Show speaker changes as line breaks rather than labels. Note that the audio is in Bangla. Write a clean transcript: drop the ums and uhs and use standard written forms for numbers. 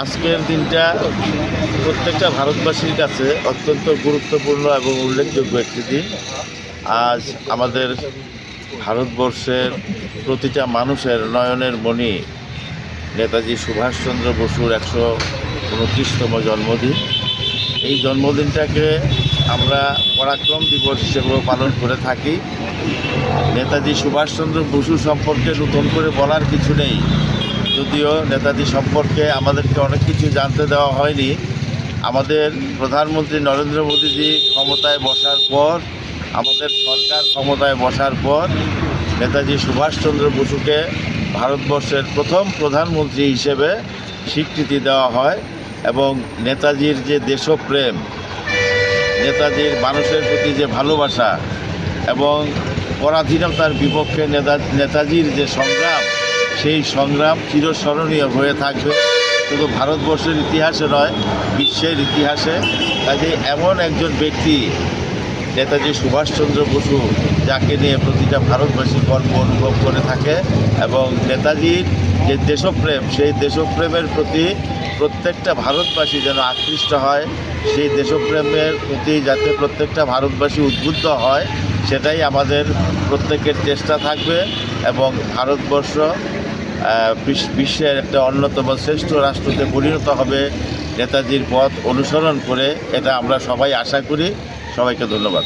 আজকের দিনটা প্রত্যেকটা ভারতবাসীর কাছে অত্যন্ত গুরুত্বপূর্ণ এবং উল্লেখযোগ্য একটি দিন। আজ আমাদের ভারতবর্ষের প্রতিটা মানুষের নয়নের মণি নেতাজি সুভাষচন্দ্র বসুর 129তম জন্মদিন। এই জন্মদিনটাকে আমরা পরাক্রম দিবস হিসেবেও পালন করে থাকি। নেতাজি সুভাষচন্দ্র বসু সম্পর্কে নতুন করে বলার কিছু নেই, যদিও নেতাজি সম্পর্কে আমাদেরকে অনেক কিছু জানতে দেওয়া হয়নি। আমাদের প্রধানমন্ত্রী নরেন্দ্র মোদীজি ক্ষমতায় বসার পর, আমাদের সরকার ক্ষমতায় বসার পর নেতাজি সুভাষচন্দ্র বসুকে ভারতবর্ষের প্রথম প্রধানমন্ত্রী হিসেবে স্বীকৃতি দেওয়া হয় এবং নেতাজির যে দেশপ্রেম, নেতাজির মানুষের প্রতি যে ভালোবাসা এবং পরাধীনতার বিপক্ষে নেতাজির যে সংগ্রাম, সেই সংগ্রাম চিরস্মরণীয় হয়ে থাকবে শুধু ভারতবর্ষের ইতিহাসে নয়, বিশ্বের ইতিহাসে। কাজে এমন একজন ব্যক্তি নেতাজি সুভাষচন্দ্র বসু, যাকে নিয়ে প্রতিটা ভারতবাসী গর্ব অনুভব করে থাকে এবং নেতাজির যে দেশপ্রেম, সেই দেশপ্রেমের প্রতি প্রত্যেকটা ভারতবাসী যেন আকৃষ্ট হয়, সেই দেশপ্রেমের প্রতি যাতে প্রত্যেকটা ভারতবাসী উদ্বুদ্ধ হয়, সেটাই আমাদের প্রত্যেকের চেষ্টা থাকবে এবং ভারতবর্ষ বিশ্বের একটা অন্যতম শ্রেষ্ঠ রাষ্ট্রতে পরিণত হবে নেতাজির পথ অনুসরণ করে। এটা আমরা সবাই আশা করি। সবাইকে ধন্যবাদ।